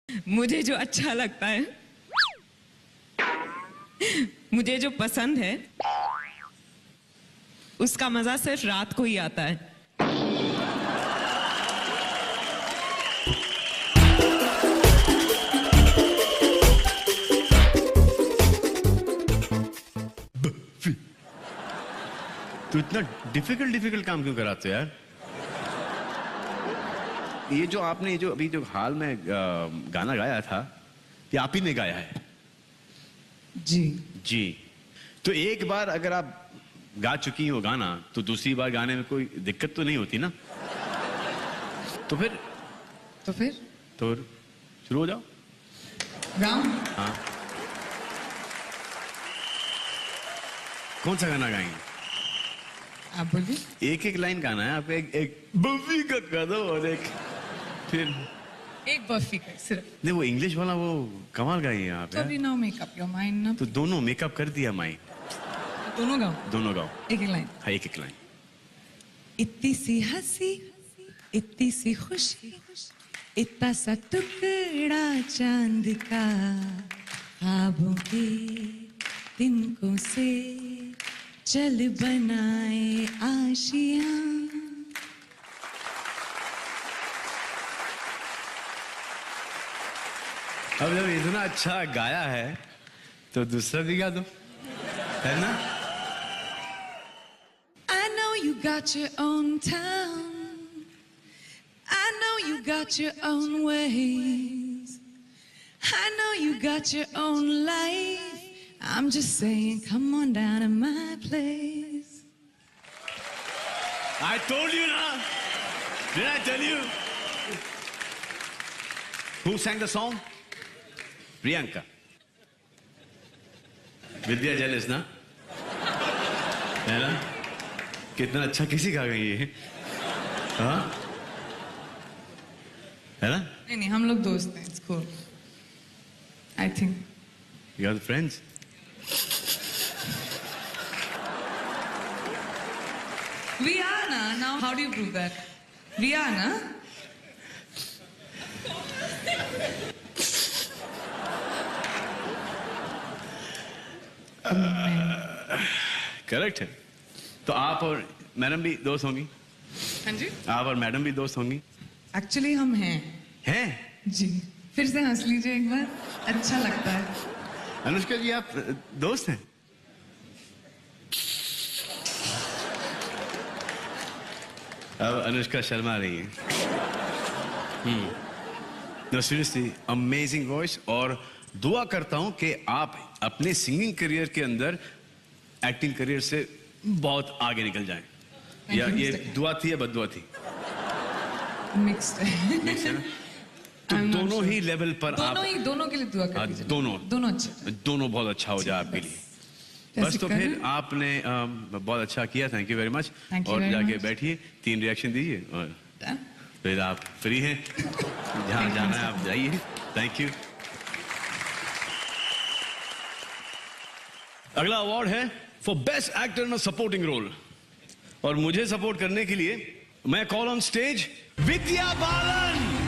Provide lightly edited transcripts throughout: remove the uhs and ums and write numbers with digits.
मुझे जो अच्छा लगता है, मुझे जो पसंद है, उसका मजा सिर्फ रात को ही आता है। तू इतना डिफिकल्ट काम क्यों कराते हो यार? ये जो आपने ये जो अभी जो हाल में गाना गाया था, ये आप ही ने गाया है? जी जी। तो एक बार अगर आप गा चुकी हो गाना, तो दूसरी बार गाने में कोई दिक्कत तो नहीं होती ना? तो फिर शुरू हो जाओ। गाऊं? हाँ। कौन सा गाना गाएंगे? आप बोलिए। एक लाइन गाना है, आप एक बफी का गा दो और एक फिर एक बफी का सिर्फ। नहीं, वो इंग्लिश वाला वो कमाल गाई है आप। तो अभी now make up your mind ना। तो दोनों मेकअप कर दिया माई। दोनों गाओ। दोनों गाओ। एक लाइन। हाँ, एक लाइन। इतनी सी हंसी, इतनी सी खुशी, इतना सा टुकड़ा चांद का, ख्वाबों के तिनकों से चल बनाए आशियां। अब जब इतना अच्छा गाया है तो दूसरा भी गा दो, है ना? I know you got your own town, I know you got your own ways, I know you got your own life, I'm just saying come on down to my place. I told you ना, did I tell you? Who sang the song? Priyanka. विद्या जेलिस ना, है ना? कितना अच्छा किसी का गई है, हाँ? है ना? नहीं, हम लोग दोस्त हैं, it's cool. I think. You are the friends. We are na. Now how do you prove that? We are na. Correct है। तो आप और मैडम भी दोस्त होंगी? हाँ जी। आप और मैडम भी दोस्त होंगी? Actually हम हैं। हैं? जी। फिर से हंस लीजिए एक बार, अच्छा लगता है। अनुष्का जी, आप दोस्त हैं? अब अनुष्का शर्मा रही है। No, seriously, amazing voice, और दुआ करता हूं कि आप अपने सिंगिंग करियर के अंदर एक्टिंग करियर से बहुत आगे निकल जाएं। या ये दुआ थी या बददुआ थी? मिक्स्ड है। मिक्स है ना? तो दोनों ही लेवल पर आप दोनों के लिए दुआ कर दीजिए। दोनों अच्छे। दोनों बहुत अच्छा हो जाए आपके लिए। बस तो फिर आपने बहुत अच्छा किया, थैंक यू वेरी मच। और जाके बैठिए, 3 रिएक्शन दीजिए और फिर आप फ्री हैं, जहाँ जाना है आप जाइए। Thank you. अगला अवार्ड है for best actor in a supporting role, और मुझे सपोर्ट करने के लिए मैं call on stage Vidya Balan.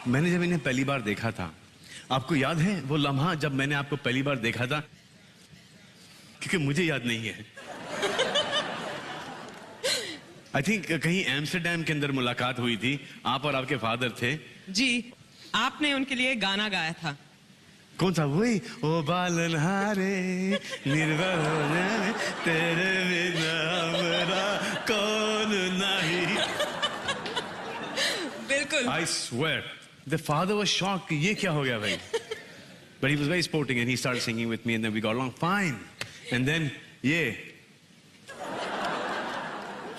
मैंने जब इन्हें पहली बार देखा था, आपको याद है वो लम्हा जब मैंने आपको पहली बार देखा था? क्योंकि मुझे याद नहीं है। आई थिंक कहीं एम्स्टरडैम के अंदर मुलाकात हुई थी, आप और आपके फादर थे। जी, आपने उनके लिए गाना गाया था। कौन सा? वही ओ बालन हारे निर्भर हो जाए तेरे बिना हमरा कौन नहीं। बिल्कुल। I swear, the father was shocked कि ये क्या हो गया भाई? But he was very sporting and he started singing with me and then we got along fine. And then ये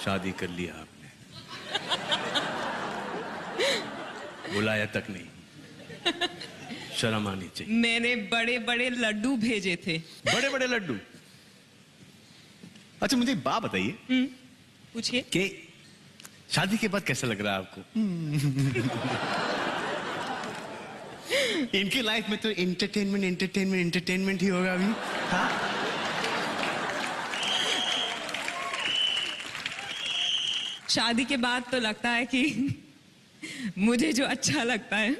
शादी कर लिया आपने, बुलाया तक नहीं, शर्म आनी चाहिए। मैंने बड़े बड़े लड्डू भेजे थे। बड़े बड़े लड्डू? अच्छा मुझे एक बात बताइए पूछिए। कि शादी के बाद कैसा लग रहा है आपको? इनकी लाइफ में तो एंटरटेनमेंट ही होगा अभी। हाँ? शादी के बाद तो लगता है कि मुझे जो अच्छा लगता है,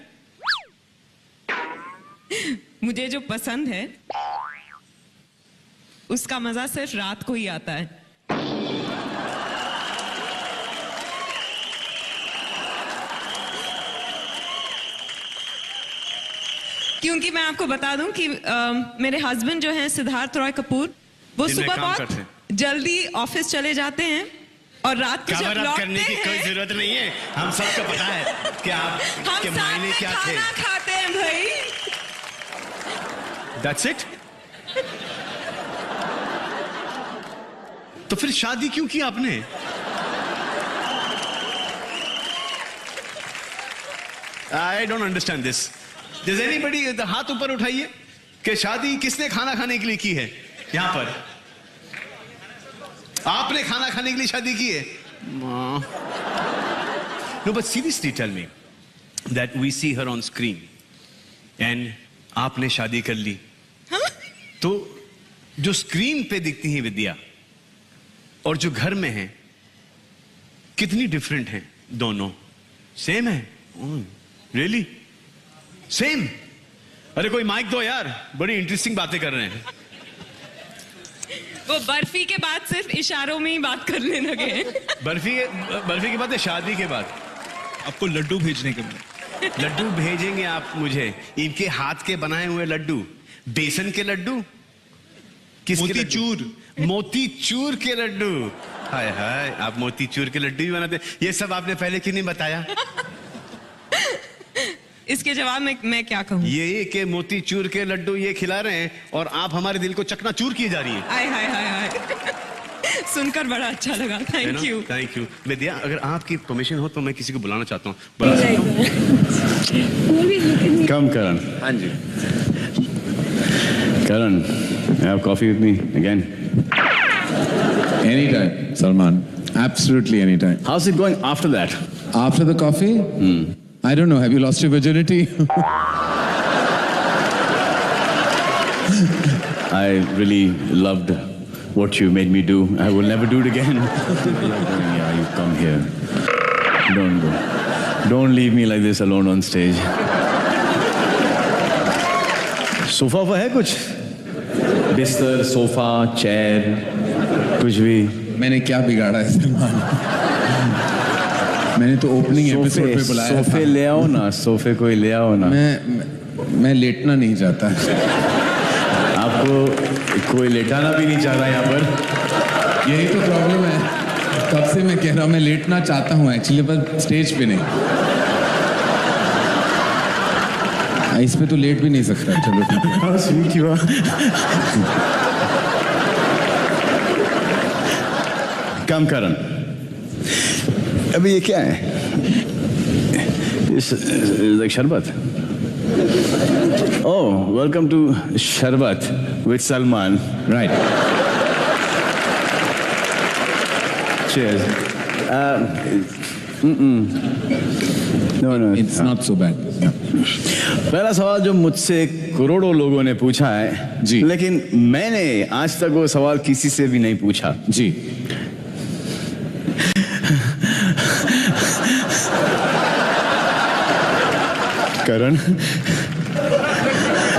मुझे जो पसंद है, उसका मजा सिर्फ रात को ही आता है। क्योंकि मैं आपको बता दूं कि मेरे हस्बैंड जो हैं सिद्धार्थ रॉय कपूर, वो सुबह बहुत जल्दी ऑफिस चले जाते हैं और रात को जब लौटते करने की कोई जरूरत नहीं है। हम सबको पता है कि आप के मायने क्या थे। खाना खाते हैं भाई। That's it? तो फिर शादी क्यों की आपने? I don't understand this. Does anybody हाथ ऊपर उठाइए कि शादी किसने खाना खाने के लिए की है? यहां पर आपने खाना खाने के लिए शादी की है? No, but seriously tell me that we see her on screen and आपने शादी कर ली, तो जो स्क्रीन पे दिखती है विद्या और जो घर में है कितनी डिफरेंट हैं दोनों? सेम है? Really same? अरे कोई माइक दो यार, बड़ी इंटरेस्टिंग बातें कर रहे हैं। वो बर्फी के बाद सिर्फ इशारों में ही बात करने लगे। बर्फी के बाद, शादी के बाद आपको लड्डू भेजने के बाद। लड्डू भेजेंगे आप मुझे? इनके हाथ के बनाए हुए लड्डू, बेसन के लड्डू, मोतीचूर, मोतीचूर के लड्डू। हाय हाय, आप मोतीचूर के लड्डू भी बनाते? ये सब आपने पहले क्यों नहीं बताया? इसके जवाब में मैं क्या कहूँ? ये कि मोतीचूर के लड्डू ये खिला रहे हैं और आप हमारे दिल को चकनाचूर किए जा रही हैं। हाय हाय हाय हाय। सुनकर बड़ा अच्छा लगा। Thank you. Thank you Vidya. अगर आपकी परमिशन हो तो मैं किसी को बुलाना चाहता हूँ। कम करण। हाँ जी करण, have coffee with me again? Anytime, Salman. Absolutely anytime. How's it going after that? After the coffee? I don't know. Have you lost your virginity? I really loved what you made me do. I will never do it again. Yeah, you come here. Don't go. Don't leave me like this alone on stage. Sofa पर है कुछ? बिस्तर, sofa, chair, कुछ भी? मैंने क्या बिगाड़ा है सलमान? मैंने तो ओपनिंग एपिसोड पे बुलाया था। सोफे ले आओ ना, सोफे कोई ले आओ ना। मैं लेटना नहीं चाहता। आपको कोई लेटाना भी नहीं चाह रहा यहाँ पर। यही तो प्रॉब्लम है। कब से मैं कह रहा हूँ मैं लेटना चाहता हूँ एक्चुअली, पर स्टेज पे नहीं। इस पे तो लेट भी नहीं सकता। चलो स्वीट हुआ। कम करण, अभी ये क्या है? लाइक शरबत? ओह, वेलकम टू शरबत with Salman. Right. Cheers. No, It's not so bad. पहला सवाल जो मुझसे करोड़ों लोगों ने पूछा है जी, लेकिन मैंने आज तक वो सवाल किसी से भी नहीं पूछा जी। करण,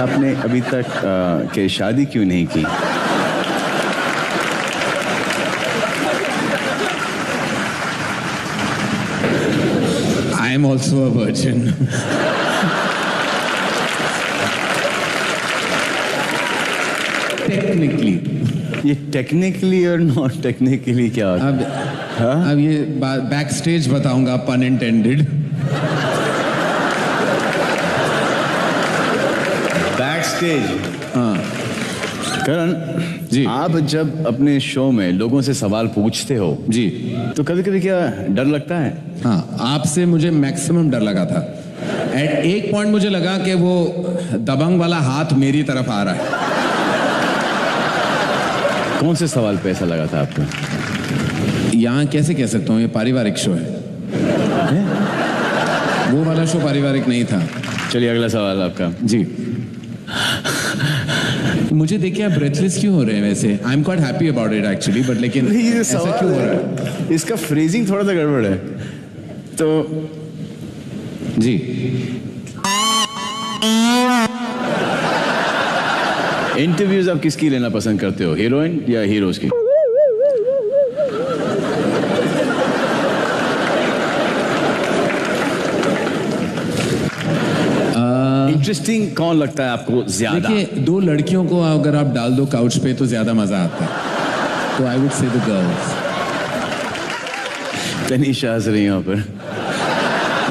आपने अभी तक के शादी क्यों नहीं की? I am also a virgin. Technically. ये टेक्निकली और नॉट टेक्निकली क्या होता है? अब ये बैक स्टेज बताऊंगा, पन इंटेंडेड। Back stage? हाँ करण जी, आप जब अपने शो में लोगों से सवाल पूछते हो जी, तो कभी कभी क्या डर लगता है? हाँ, आपसे मुझे मैक्सिमम डर लगा था। एट एक पॉइंट मुझे लगा कि वो दबंग वाला हाथ मेरी तरफ आ रहा है। कौन से सवाल पे ऐसा लगा था आपको? यहाँ कैसे कह सकता हूँ, ये पारिवारिक शो है। वो वाला शो पारिवारिक नहीं था। चलिए अगला सवाल आपका। जी। मुझे देखिए आप ब्रेथलेस क्यों हो रहे हैं वैसे? I am quite happy about it actually, but लेकिन ये ऐसा सवाल क्यों हो रहा है? इसका फ्रेजिंग थोड़ा सा गड़बड़ है तो जी। इंटरव्यूज आप किसकी लेना पसंद करते हो, हीरोइन या हीरोज की? इंटरेस्टिंग कौन लगता है आपको ज्यादा? देखिए, दो लड़कियों को अगर आप डाल दो काउच पे तो ज्यादा मजा आता है, तो I would say the girls. Tanisha हंस रही यहाँ पर।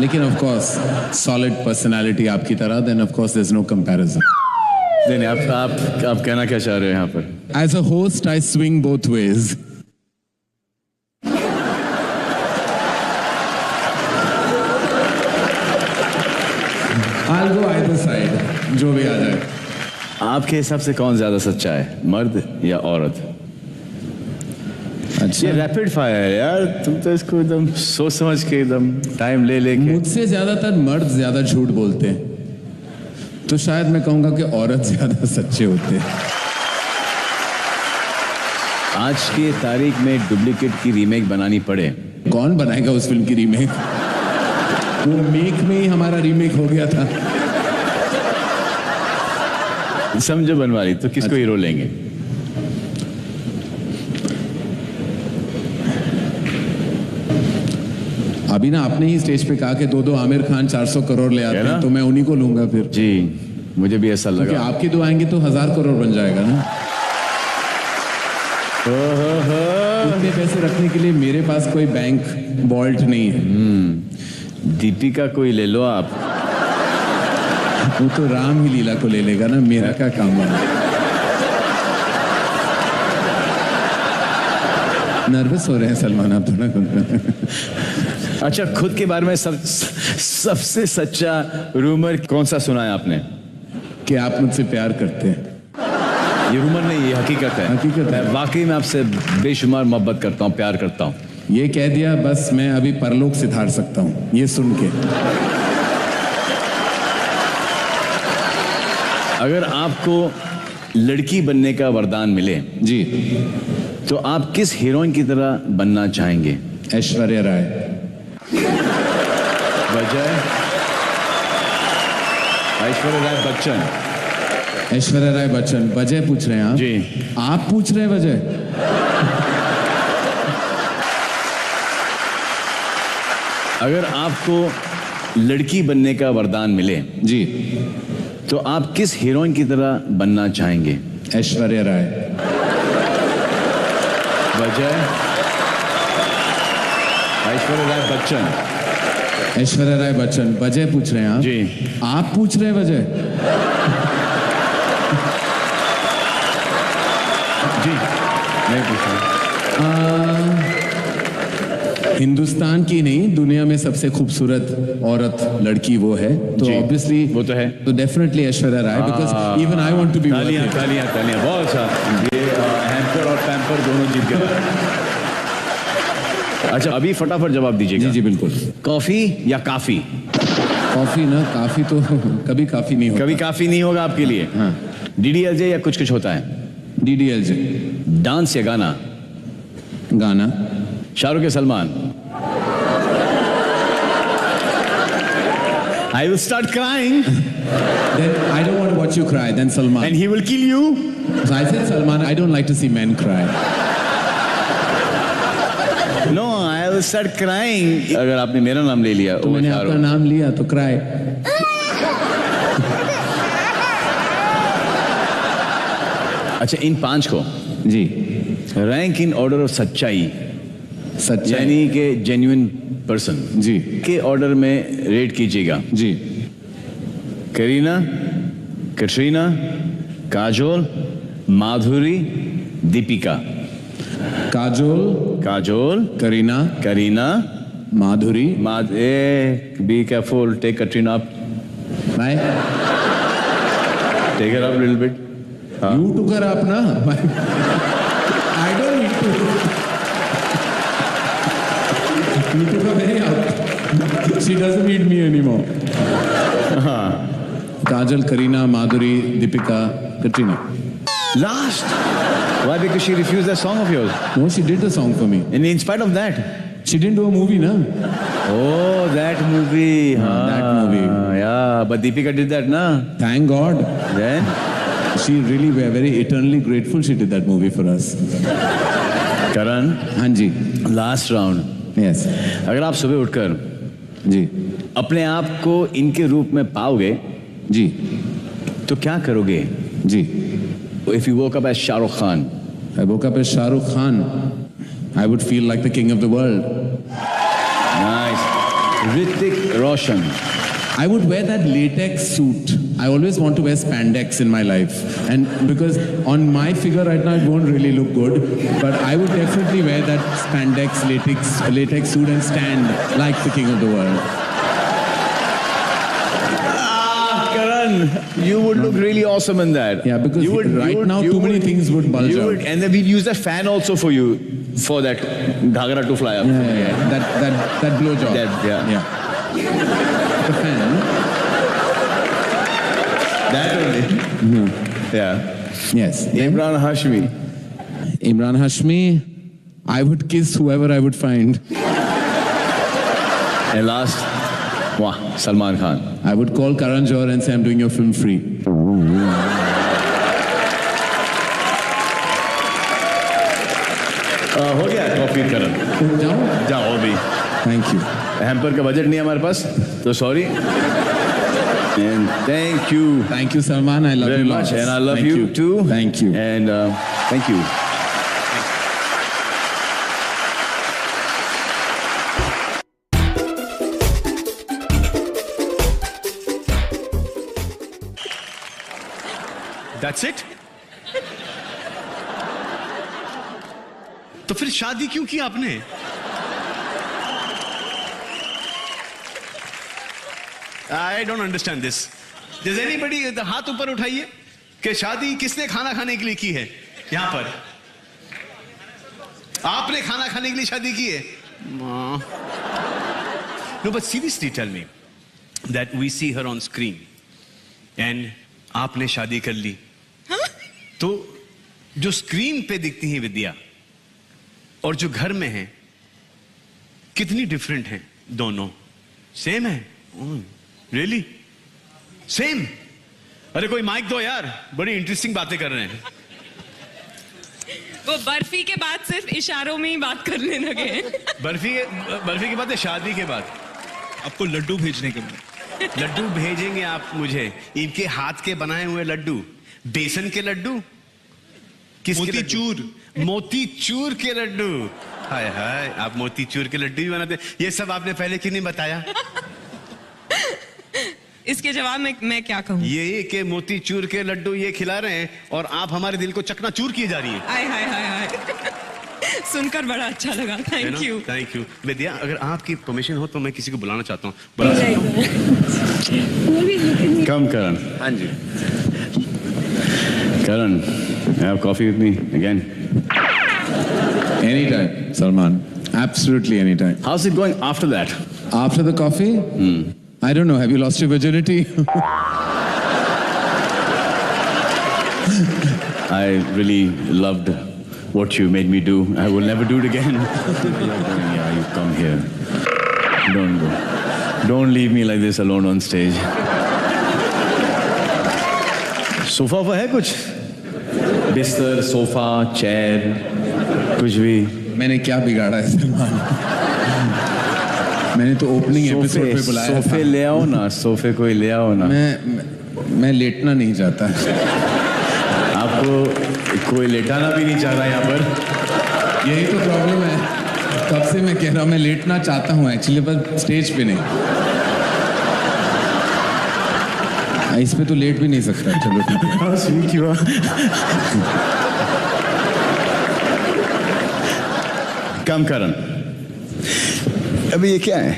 लेकिन ऑफ कोर्स सॉलिड पर्सनालिटी आपकी तरह, then of course there is no comparison. नहीं आप कहना क्या चाह रहे हो यहाँ पर? As a host I swing both ways. I'll go either side, जो भी आ जाए। आपके हिसाब से कौन ज्यादा सच्चा है, मर्द या औरत? अच्छा, ये रैपिड फायर है यार, तुम तो इसको एकदम सोच समझ के एकदम टाइम ले लेके। मुझसे ज्यादातर मर्द ज्यादा झूठ बोलते हैं, तो शायद मैं कहूंगा कि औरत ज्यादा सच्चे होते हैं। आज की तारीख में डुप्लीकेट की रीमेक बनानी पड़े, कौन बनाएगा उस फिल्म की रीमेक? वो मेक में ही हमारा रीमेक हो गया था। समझो बनवाली, तो किसको हीरो लेंगे? अभी ना आपने ही स्टेज पे कहा कि दो आमिर खान 400 करोड़ ले आते हैं, तो मैं उन्हीं को लूंगा फिर। जी, मुझे भी ऐसा क्योंकि लगा। आपके दो आएंगे तो 1000 करोड़ बन जाएगा ना। इतने पैसे रखने के लिए मेरे पास कोई बैंक वॉल्ट नहीं है। दीपिका कोई ले लो आप। वो तो राम ही लीला को ले लेगा ना, मेरा क्या काम है? नर्वस हो रहे हैं सलमान आप थोड़ा। अच्छा, खुद के बारे में सबसे सच्चा रूमर कौन सा सुना है आपने? कि आप मुझसे प्यार करते हैं। ये रूमर नहीं, ये हकीकत है। हकीकत है। मैं वाकई में आपसे बेशुमार मोहब्बत करता हूँ, प्यार करता हूँ। ये कह दिया बस, मैं अभी परलोक से धार सकता हूँ ये सुन के। अगर आपको लड़की बनने का वरदान मिले जी, तो आप किस हीरोइन की तरह बनना चाहेंगे? ऐश्वर्या राय। वजह? ऐश्वर्या राय बच्चन। ऐश्वर्या राय बच्चन। वजह पूछ रहे हैं आप? जी। आप पूछ रहे हैं वजह? अगर आपको लड़की बनने का वरदान मिले जी, तो आप किस हीरोइन की तरह बनना चाहेंगे? ऐश्वर्या राय। वजह? ऐश्वर्या राय बच्चन। ऐश्वर्या राय बच्चन। वजह पूछ रहे हैं आप? जी। आप पूछ रहे हैं वजह? जी, मैं पूछ रहा हूँ। हिंदुस्तान की नहीं, दुनिया में सबसे खूबसूरत औरत लड़की वो है, तो जी, ऑब्वियसली वो तो है। तो definitely Aishwarya Rai, because even I want to be. तालियां तालियां तालियां, बहुत अच्छा। ये हैम्पर और पैम्पर दोनों जीत गए। अच्छा, अभी फटाफट जवाब दीजिएगा। जी जी बिल्कुल। कॉफी या काफी? कॉफी ना, काफी तो कभी काफी नहीं होगा। कभी काफी नहीं होगा आपके लिए। हाँ। डीडीएलजे या कुछ कुछ होता है? डीडीएलजे। डांस या गाना? गाना। शाहरुख या Salman? I will start crying Then I don't want to watch you cry. Then Salman. and he will kill you. So I said Salman. I don't like to see men cry. No, I will start crying. अगर आपने मेरा नाम ले लिया तो मैंने आपका नाम लिया तो cry. अच्छा, इन 5 को जी, रैंक इन ऑर्डर ऑफ सच्चाई, सच्चाई। यानी कि जेन्युइन पर्सन जी के ऑर्डर में रेट कीजिएगा। जी। Kareena, Katrina, Kajol, Madhuri, Deepika. Kajol, Kareena, Madhuri. Be careful, take Katrina up, bye. Take her up little bit. You took her up ना? I don't need to. You took her very up. she doesn't need me anymore. Kajal, Kareena, Madhuri, Deepika, Katrina. Last. Why? Because she refused that song of yours. No, she did the song for me. And in spite of that. She didn't do a movie, na? Oh, that movie. That movie. Yeah, but Deepika did that, na? Thank God. Then? She really, we are very eternally grateful she did that movie for us. Karan. हाँ जी. Last round. Yes. अगर आप सुबह उठकर जी. अपने आप को इनके रूप में पाओगे जी. तो क्या करोगे? जी. If you woke up as Shah Rukh Khan. I woke up as Shah Rukh Khan. I would feel like the king of the world. Nice. Hrithik Roshan. I would wear that latex suit. I always want to wear spandex in my life. And because on my figure right now, it won't really look good. But I would definitely wear that spandex latex suit and stand like the king of the world. Karan, you would look really awesome in that. Yeah, because now too many things would bulge out. And then we'd use that fan also for you, for that ghagra to fly up. Yeah. That blowjob. Yeah. The fan. That only. Yeah. Yes. Imran Hashmi. Imran Hashmi, I would kiss whoever I would find. And last, Salman Khan. I would call Karan Johar and say, I'm doing your film free. हो गया coffee करण. जाओ अभी. Thank you. Hamper का budget नहीं है हमारे पास, तो sorry. And thank you. Thank you, Salman. I love very you much. lots. And I love Thank you too. Thank you. And thank you. That's it? तो फिर शादी क्यों की आपने? I don't understand this. Does anybody हाथ ऊपर उठाइए कि शादी किसने खाना खाने के लिए की है? यहाँ पर आपने खाना खाने के लिए शादी की है? No, but seriously tell me that we see her on screen and आपने शादी कर ली, तो जो स्क्रीन पे दिखती है विद्या और जो घर में है कितनी डिफरेंट हैं दोनों? सेम है? Really same? अरे कोई माइक दो यार, बड़ी इंटरेस्टिंग बातें कर रहे हैं. वो बर्फी के बाद सिर्फ इशारों में ही बात करने लगे. बर्फी के बाद शादी के बाद आपको लड्डू भेजने के बाद. लड्डू भेजेंगे आप मुझे? इनके हाथ के बनाए हुए लड्डू, बेसन के लड्डू, मोतीचूर के लड्डू. हाय हाय, आप मोतीचूर के लड्डू भी बनाते? ये सब आपने पहले क्यों नहीं बताया? इसके जवाब में मैं क्या कहूँ? ये कि मोतीचूर के लड्डू ये खिला रहे हैं और आप हमारे दिल को चकनाचूर किए जा रही हैं. हाय हाय हाय हाय. सुनकर बड़ा अच्छा लगा. Thank you. Thank you. Vidya, अगर आपकी परमिशन हो तो मैं किसी को बुलाना चाहता हूँ. Come, Karan. हाँ जी. Karan, have coffee with me again. Anytime, Salman. Absolutely anytime. How's it going after that? After the coffee? I don't know. Have you lost your virginity? I really loved what you made me do. I will never do it again. Yeah, you come here. Don't go. Don't leave me like this alone on stage. Sofa है कुछ? बिस्तर, sofa, chair, कुछ भी? मैंने क्या बिगाड़ा है सलमान? मैंने तो ओपनिंग एपिसोड पे बुलाया था. सोफे ले आओ ना, सोफे कोई ले आओ ना. मैं लेटना नहीं चाहता. आपको कोई लेटाना भी नहीं चाह रहा यहाँ पर. यही तो प्रॉब्लम है. कब से मैं कह रहा हूँ मैं लेटना चाहता हूँ एक्चुअली, पर स्टेज पे नहीं. इस पे तो लेट भी नहीं सकता. चलो ठीक है. हाँ, स्वीट हुआ. कम करन. अभी ये क्या है?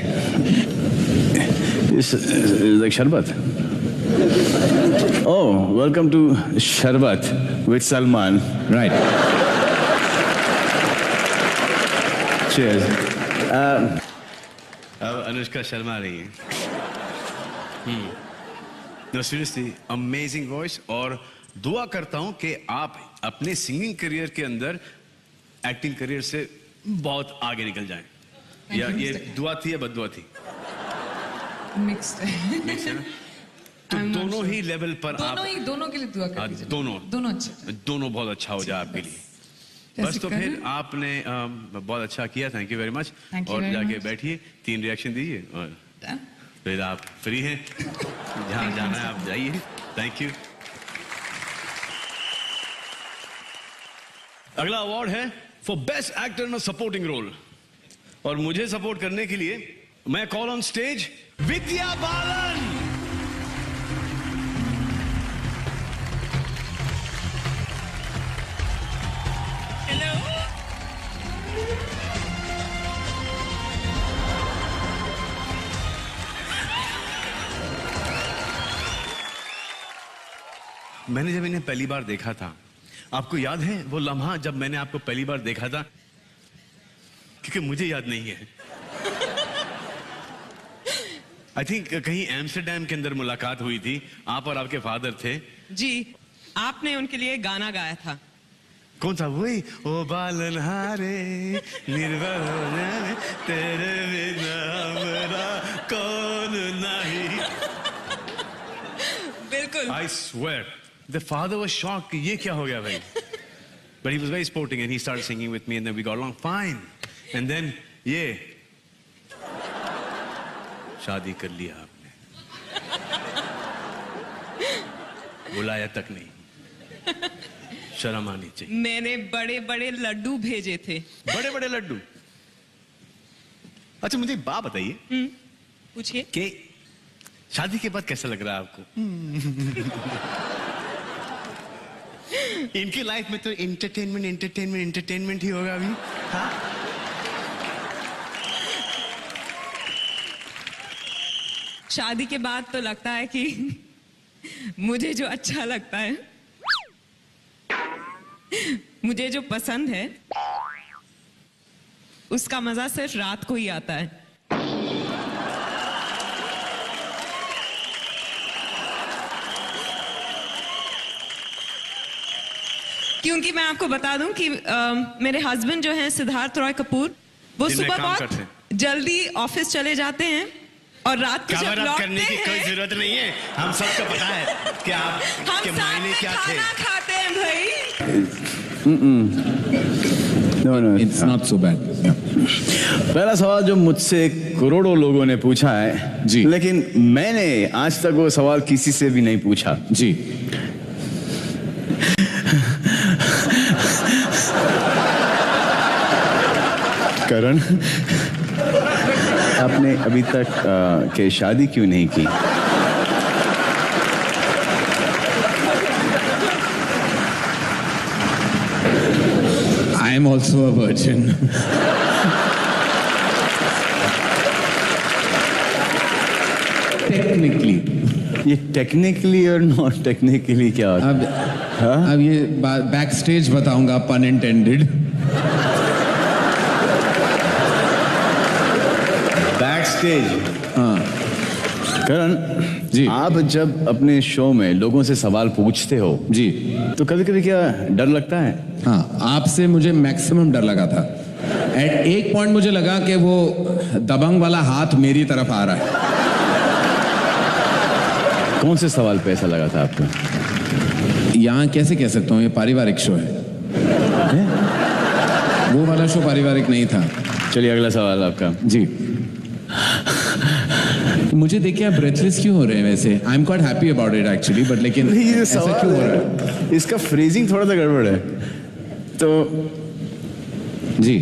इस लाइक शरबत. Oh, welcome to Sharbat with Salman. Right. Cheers. अब अनुष्का शर्मा रही है। नो सीरियसली अमेजिंग वॉइस, और दुआ करता हूं कि आप अपने सिंगिंग करियर के अंदर एक्टिंग करियर से बहुत आगे निकल जाएं। या ये दुआ थी या बददुआ थी? मिक्स्ड है। मिक्स है ना? तो दोनों ही लेवल पर आप दोनों के लिए दुआ कर दीजिए। दोनों अच्छे, दोनों बहुत अच्छा हो जाए आपके लिए। बस तो फिर आपने बहुत अच्छा किया, थैंक यू वेरी मच। और जाके बैठिए, 3 रिएक्शन दीजिए और फिर आप फ्री हैं, जहाँ जाना है आप जाइए। Thank you. अगला अवार्ड है for best actor in a supporting role, और मुझे सपोर्ट करने के लिए मैं call on stage Vidya Balan. मैंने जब इन्हें पहली बार देखा था, आपको याद है वो लम्हा जब मैंने आपको पहली बार देखा था? क्योंकि मुझे याद नहीं है। आई थिंक कहीं एम्स्टरडैम के अंदर मुलाकात हुई थी, आप और आपके फादर थे। जी, आपने उनके लिए गाना गाया था। कौन सा? वही ओ बालन हारे निर्भर होने तेरे बिना हमरा कौन नहीं। बिल्कुल। I swear, the father was shocked कि ये क्या हो गया भाई? But he was very sporting and he started singing with me and then we got along fine. And then ये शादी कर लिया आपने, बुलाया तक नहीं, शर्म आनी चाहिए। मैंने बड़े बड़े लड्डू भेजे थे। बड़े बड़े लड्डू? अच्छा मुझे एक बात बताइए पूछिए कि शादी के बाद कैसा लग रहा है आपको? इनकी लाइफ में तो एंटरटेनमेंट ही होगा अभी। हाँ? शादी के बाद तो लगता है कि मुझे जो अच्छा लगता है, मुझे जो पसंद है, उसका मजा सिर्फ रात को ही आता है। क्योंकि मैं आपको बता दूं कि मेरे हस्बैंड जो हैं सिद्धार्थ रॉय कपूर, वो सुबह बहुत जल्दी ऑफिस चले जाते हैं और रात को जब लौटते करने की कोई जरूरत नहीं है, हम सबको पता है कि आप के मायने क्या थे। खाना खाते हैं भाई। No, it's not so bad. पहला सवाल जो मुझसे करोड़ों लोगों ने पूछा है जी, लेकिन मैंने आज तक वो सवाल किसी से भी नहीं पूछा जी। करण, आपने अभी तक के शादी क्यों नहीं की? I am also a virgin. Technically. ये टेक्निकली और नॉट टेक्निकली क्या होता है? अब ये बैक स्टेज बताऊंगा, पन इंटेंडेड। Back stage? हाँ करण जी, आप जब अपने शो में लोगों से सवाल पूछते हो जी, तो कभी कभी क्या डर लगता है? हाँ, आपसे मुझे मैक्सिमम डर लगा था। एट एक पॉइंट मुझे लगा कि वो दबंग वाला हाथ मेरी तरफ आ रहा है। कौन से सवाल पे ऐसा लगा था आपको? यहाँ कैसे कह सकता हूँ, ये पारिवारिक शो है। वो वाला शो पारिवारिक नहीं था। चलिए अगला सवाल आपका। जी, मुझे देखिए आप ब्रेथलेस क्यों हो रहे हैं? वैसे I am quite happy about it actually, but लेकिन ये ऐसा सवाल क्यों हो रहा है? इसका फ्रेजिंग थोड़ा सा गड़बड़ है तो जी।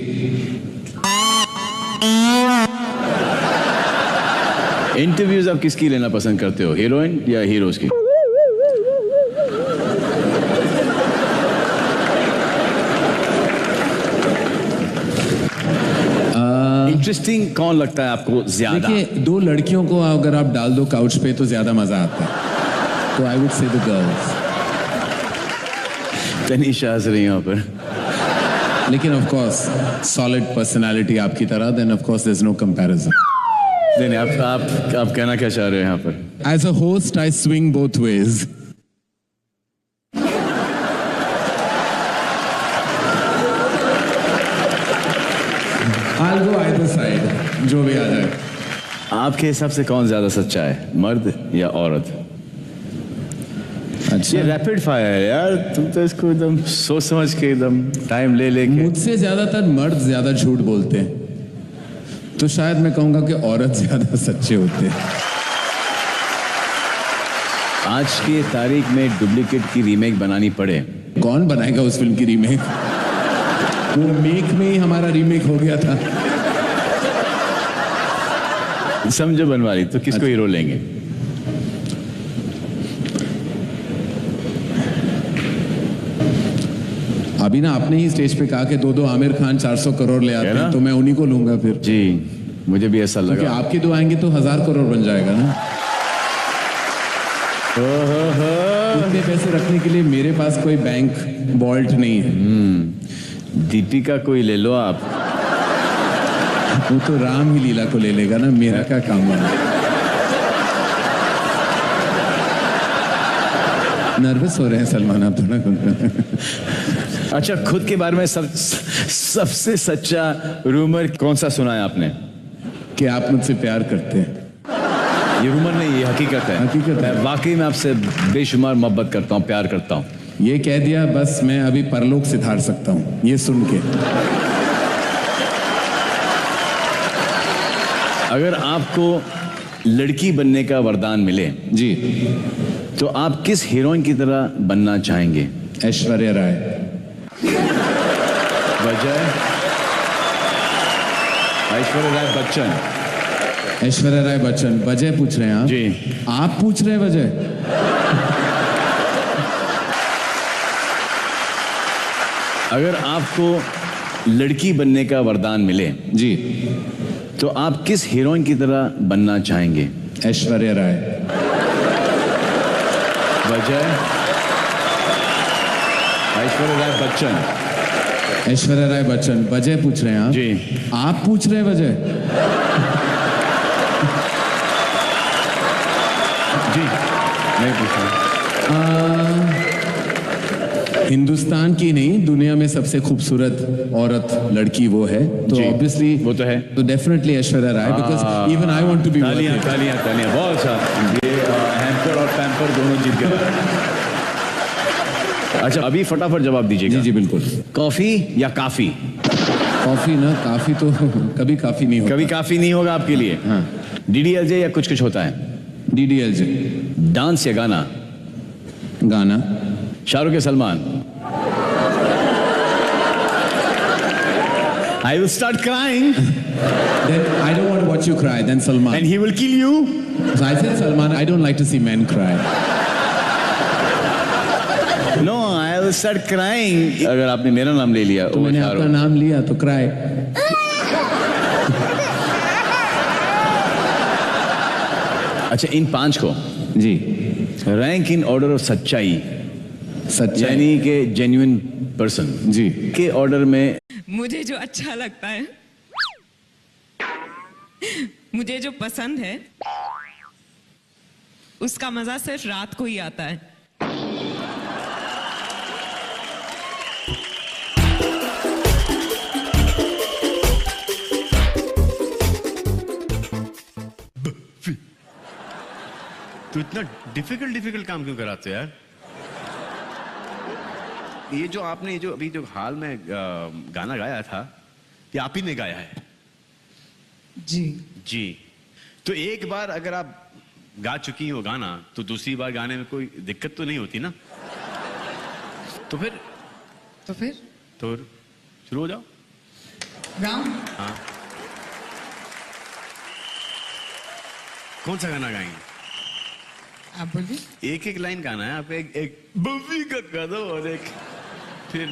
इंटरव्यूज आप किसकी लेना पसंद करते हो, हीरोइन या हीरोज की? इंटरेस्टिंग कौन लगता है आपको ज्यादा? देखिए, दो लड़कियों को अगर आप डाल दो काउच पे तो ज्यादा मजा आता है, तो I would say the girls. Tanisha हंस रही यहाँ पर। लेकिन ऑफ कोर्स सॉलिड पर्सनालिटी आपकी तरह, then of course there is no comparison. नहीं नहीं, आप कहना क्या चाह रहे हो यहाँ पर? As a host, I swing both ways. I'll go either side, जो भी आ जाए। आपके हिसाब से कौन ज्यादा सच्चा है, मर्द या औरत? अच्छा, ये रैपिड फायर है यार, तुम तो इसको एकदम सोच समझ के एकदम टाइम ले लेके। मुझसे ज्यादातर मर्द ज्यादा झूठ बोलते हैं, तो शायद मैं कहूंगा कि औरत ज्यादा सच्चे होते हैं। आज की तारीख में डुप्लीकेट की रीमेक बनानी पड़े, कौन बनाएगा उस फिल्म की रीमेक? वो मेक में ही हमारा रीमेक हो गया था। समझो बनवाली, तो किसको हीरो लेंगे? अभी ना आपने ही स्टेज पे कहा कि दो आमिर खान 400 करोड़ ले आते हैं, तो मैं उन्हीं को लूंगा फिर। जी, मुझे भी ऐसा क्योंकि लगा। आपके दो आएंगे तो 1000 करोड़ बन जाएगा ना। उतने पैसे रखने के लिए मेरे पास कोई बैंक वॉल्ट नहीं है। दीपिका कोई ले लो आप। वो तो राम ही लीला को ले लेगा ना, मेरा क्या काम है। नर्वस हो रहे हैं सलमान आप थोड़ा। अच्छा, खुद के बारे में सबसे सच्चा रूमर कौन सा सुना है आपने? कि आप मुझसे प्यार करते हैं। ये रूमर नहीं, ये हकीकत है। हकीकत है। मैं वाकई में आपसे बेशुमार मोहब्बत करता हूँ, प्यार करता हूँ। ये कह दिया बस, मैं अभी परलोक सिधार सकता हूँ ये सुन के। अगर आपको लड़की बनने का वरदान मिले जी, तो आप किस हीरोइन की तरह बनना चाहेंगे? ऐश्वर्या राय। वजह? ऐश्वर्या राय बच्चन। ऐश्वर्या राय बच्चन। वजह पूछ रहे हैं आप? जी। आप पूछ रहे हैं वजह? अगर आपको लड़की बनने का वरदान मिले जी, तो आप किस हीरोइन की तरह बनना चाहेंगे? ऐश्वर्या राय। वजह? ऐश्वर्या राय बच्चन। ऐश्वर्या राय बच्चन। वजह पूछ रहे हैं आप? जी। आप पूछ रहे हैं वजह? जी, मैं पूछ रहा हूं। हिंदुस्तान की नहीं, दुनिया में सबसे खूबसूरत औरत लड़की वो है, तो जी, ऑब्वियसली वो तो है। तो definitely Aishwarya Rai, because even I want to be. तालियां तालियां तालियां, बहुत अच्छा। ये हैम्पर और पैम्पर दोनों जीत गए। अच्छा, अभी फटाफट जवाब दीजिएगा। जी जी बिल्कुल। कॉफी या काफी? कॉफी ना, काफी तो कभी काफी नहीं होगा। कभी काफी नहीं होगा आपके लिए। हाँ। डीडीएलजे या कुछ कुछ होता है? DDLJ। डांस या गाना? गाना। शाहरुख या Salman? I will start crying Then I don't want to watch you cry. Then Salman. and he will kill you. So I said Salman. I don't like to see men cry. No, I will start crying. अगर आपने मेरा नाम ले लिया, तो मैंने आपका नाम लिया तो cry. अच्छा, इन 5 को जी, रैंक इन ऑर्डर ऑफ सच्चाई, सच्चाई। यानी कि जेन्युइन पर्सन जी के ऑर्डर में। मुझे जो अच्छा लगता है, मुझे जो पसंद है, उसका मजा सिर्फ रात को ही आता है। तो इतना डिफिकल्ट काम क्यों कराते हो यार? ये जो आपने ये जो अभी जो हाल में गाना गाया था, ये आप ही ने गाया है? जी जी। तो एक बार अगर आप गा चुकी हो गाना, तो दूसरी बार गाने में कोई दिक्कत तो नहीं होती ना? तो फिर शुरू हो जाओ। गाऊं? हाँ, कौन सा गाना गाएंगे? आप बोलिए। एक एक लाइन गाना है, आप एक बफी का गा दो और एक फिर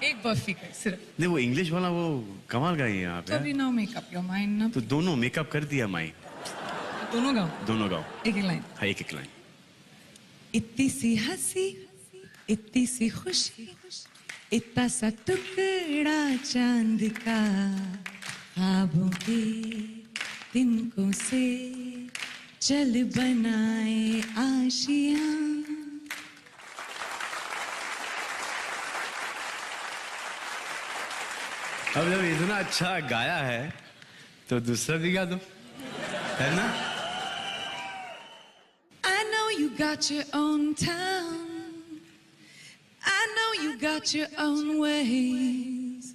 एक बफी का सिर्फ। नहीं, वो इंग्लिश वाला वो कमाल गाई है आप तो यार। अभी नाउ मेकअप योर माइंड ना। तो दोनों मेकअप कर दिया माई। दोनों गाओ। दोनों गाओ। एक एक लाइन। हाँ, एक एक लाइन। इतनी सी हंसी, इतनी सी खुशी, इतना सा टुकड़ा चांद का, ख्वाबों की तिनको से चल बनाए आशियां। अब जब इतना अच्छा गाया है तो दूसरा भी गा दो, है ना? I know you got your own town. I know you got your own ways.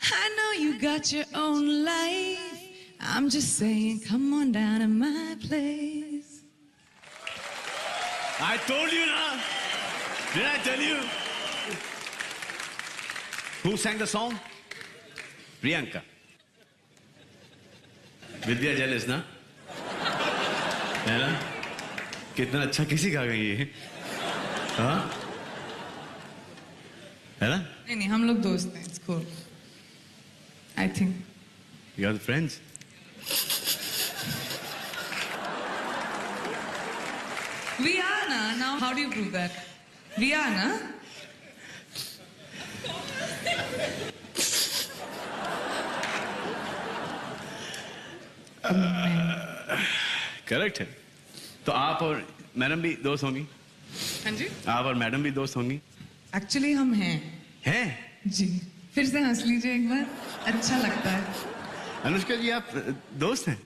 I know you got your own life. I'm just saying, come on down to my place. I told you na. Did I tell you? Who sang the song? Priyanka. Vidya jealous ना, है ना? कितना अच्छा किसी का गई है, हाँ? है ना? नहीं, हम लोग दोस्त हैं, it's cool. I think. You are the friends. We are na. Now, how do you prove that? We are na. Correct है। तो आप और मैडम भी दोस्त होंगी? हाँ जी। आप और मैडम भी दोस्त होंगी? Actually हम हैं। हैं? जी। फिर से हंस लीजिए एक बार, अच्छा लगता है। अनुष्का जी, आप दोस्त हैं?